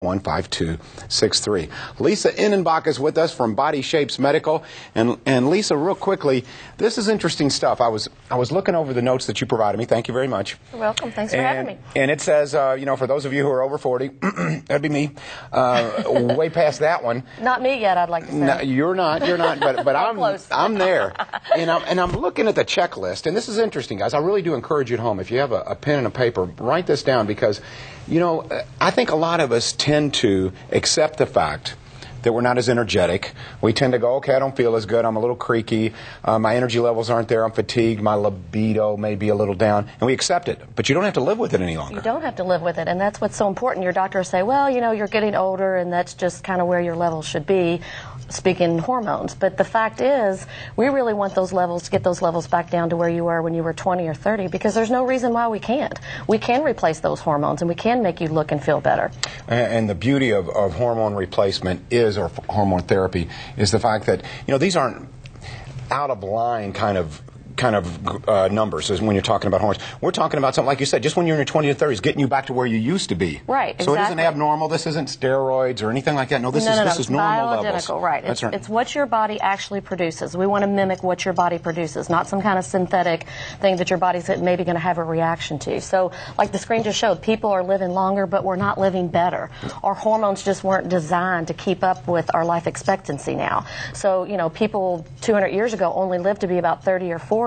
15263. Leesa Ennenbach is with us from Body Shapes Medical. And Leesa, real quickly, this is interesting stuff. I was looking over the notes that you provided me. Thank you very much. You're welcome. Thanks for having me. And it says, for those of you who are over 40, that'd be me, way past that one. Not me yet, I'd like to say. No, you're not, but I'm there. And I'm looking at the checklist, and this is interesting, guys. I really do encourage you at home, if you have a pen and a paper, write this down, because, I think a lot of us tend to accept the fact that we're not as energetic. We tend to go, okay, I don't feel as good, I'm a little creaky, my energy levels aren't there, I'm fatigued, my libido may be a little down, and we accept it. But you don't have to live with it any longer. You don't have to live with it, and that's what's so important. Your doctors say, well, you're getting older, and that's just kind of where your levels should be, speaking hormones. But the fact is, we really want those levels, to get those levels back down to where you were when you were 20 or 30, because there's no reason why we can't. We can replace those hormones, and we can make you look and feel better. And the beauty of hormone replacement or hormone therapy is the fact that, these aren't out of line kind of numbers as when you're talking about hormones. We're talking about something, like you said, just when you're in your 20s or 30s, getting you back to where you used to be. Right, exactly. So it isn't abnormal, this isn't steroids or anything like that. No, this is normal levels. Right. It's what your body actually produces. We want to mimic what your body produces, not some kind of synthetic thing that your body's maybe going to have a reaction to. So, like the screen just showed, people are living longer, but we're not living better. Our hormones just weren't designed to keep up with our life expectancy now. So, people 200 years ago only lived to be about 30 or 40,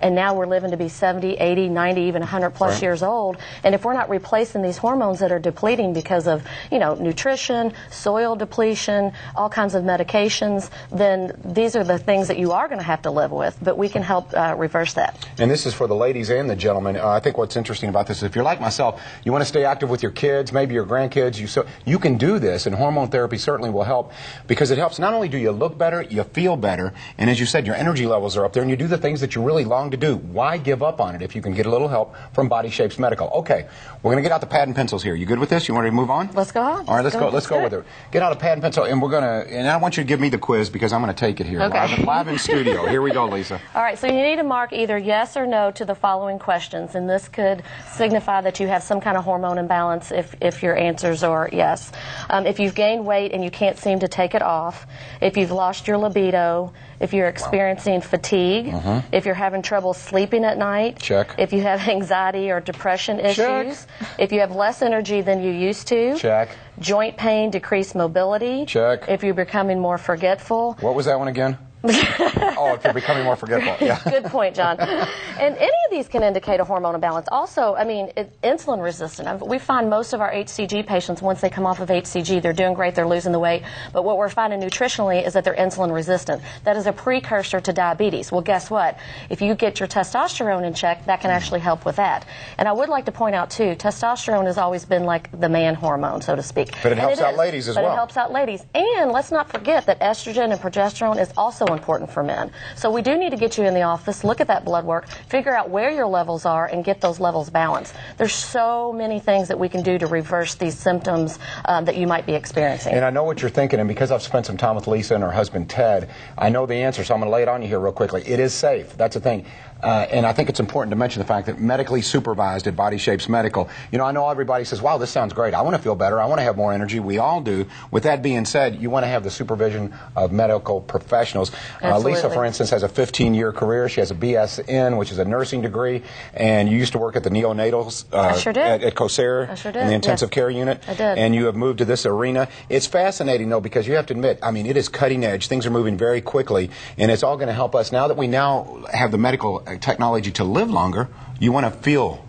and now we're living to be 70, 80, 90, even 100 plus years old. And if we're not replacing these hormones that are depleting because of, nutrition, soil depletion, all kinds of medications, then these are the things that you are going to have to live with. But we can help reverse that. And this is for the ladies and the gentlemen. I think what's interesting about this is, if you're like myself, you want to stay active with your kids, maybe your grandkids, you can do this, and hormone therapy certainly will help, because it helps. Not only do you look better, you feel better, and as you said, your energy levels are up there, and you do the things that you really long to do. Why give up on it if you can get a little help from Body Shapes Medical? Okay, we're going to get out the pad and pencils here. You good with this? You want to move on? Let's go on. All right, let's go with it. Get out a pad and pencil, and and I want you to give me the quiz, because I'm going to take it here. Okay. Live in studio. Here we go, Leesa. All right, so you need to mark either yes or no to the following questions, and this could signify that you have some kind of hormone imbalance if your answers are yes. If you've gained weight and you can't seem to take it off, if you've lost your libido, if you're experiencing fatigue, if you're having trouble sleeping at night, check. If you have anxiety or depression issues, check. If you have less energy than you used to, check. Joint pain, decreased mobility, check. If you're becoming more forgetful. What was that one again? Oh, if you're becoming more forgetful. Yeah. Good point, John. And any of these can indicate a hormone imbalance. Also, insulin resistant. We find most of our HCG patients, once they come off of HCG, they're doing great, they're losing the weight. But what we're finding nutritionally is that they're insulin resistant. That is a precursor to diabetes. Well, guess what? If you get your testosterone in check, that can actually help with that. And I would like to point out, too, testosterone has always been like the man hormone, so to speak. But it helps out ladies as well. But it helps out ladies. And let's not forget that estrogen and progesterone is also important for men. So we do need to get you in the office, look at that blood work, figure out where your levels are, and get those levels balanced. There's so many things that we can do to reverse these symptoms that you might be experiencing. And I know what you're thinking, and because I've spent some time with Leesa and her husband Ted, I know the answer, so I'm going to lay it on you here real quickly. It is safe. That's the thing. And I think it's important to mention the fact that medically supervised at Body Shapes Medical. I know everybody says, wow, this sounds great. I want to feel better. I want to have more energy. We all do. With that being said, you want to have the supervision of medical professionals. Leesa, for instance, has a 15-year career. She has a BSN, which is a nursing degree. And you used to work at the neonatals I sure did. at COSAIR in the intensive care unit. I did. And you have moved to this arena. It's fascinating, though, because you have to admit, it is cutting edge. Things are moving very quickly. And it's all going to help us. Now that we now have the medical technology to live longer, you want to feel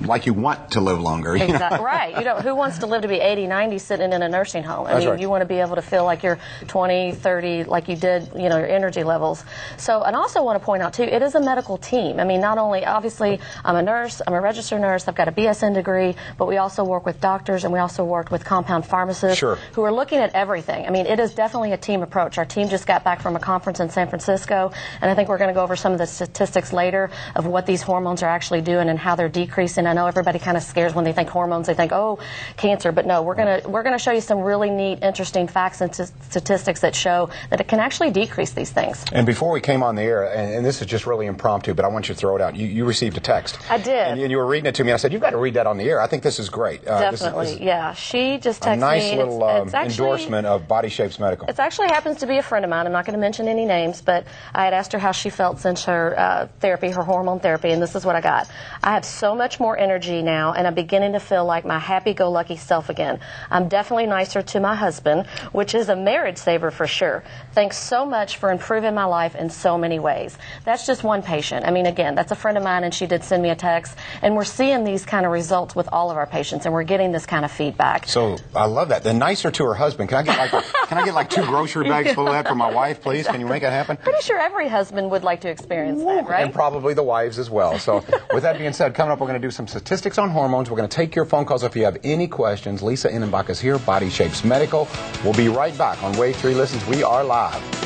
like you want to live longer. Exactly. Right. Who wants to live to be 80, 90 sitting in a nursing home? Right. You want to be able to feel like you're 20, 30, like you did, your energy levels. So, and also want to point out, too, it is a medical team. Not only, obviously, I'm a nurse, I'm a registered nurse, I've got a BSN degree, but we also work with doctors, and we also work with compound pharmacists who are looking at everything. It is definitely a team approach. Our team just got back from a conference in San Francisco, and I think we're going to go over some of the statistics later of what these hormones are actually doing and how they're decreasing and I know everybody kind of scares when they think hormones, they think, oh, cancer, but no, we're gonna show you some really neat, interesting facts and statistics that show that it can actually decrease these things. And before we came on the air, and this is just really impromptu, but I want you to throw it out. You received a text. I did. And you were reading it to me, and I said, you've got to read that on the air. I think this is great. Definitely, this is yeah. She just texted me. a nice little it's actually, endorsement of Body Shapes Medical. It actually happens to be a friend of mine. I'm not going to mention any names, but I had asked her how she felt since her therapy, her hormone therapy, and this is what I got. I have so much more energy now, and I'm beginning to feel like my happy-go-lucky self again. I'm definitely nicer to my husband, which is a marriage saver for sure. Thanks so much for improving my life in so many ways. That's just one patient. I mean, again, that's a friend of mine, and she did send me a text, and we're seeing these kind of results with all of our patients, and we're getting this kind of feedback. So I love that. The nicer to her husband. Can I get like 2 grocery bags full of that for my wife, please? Exactly. Can you make that happen? Pretty sure every husband would like to experience that, right? And probably the wives as well. So with that being said, coming up, we're going to do some statistics on hormones. We're going to take your phone calls if you have any questions. Leesa Ennenbach is here, Body Shapes Medical. We'll be right back on Wave 3 Listens. We are live.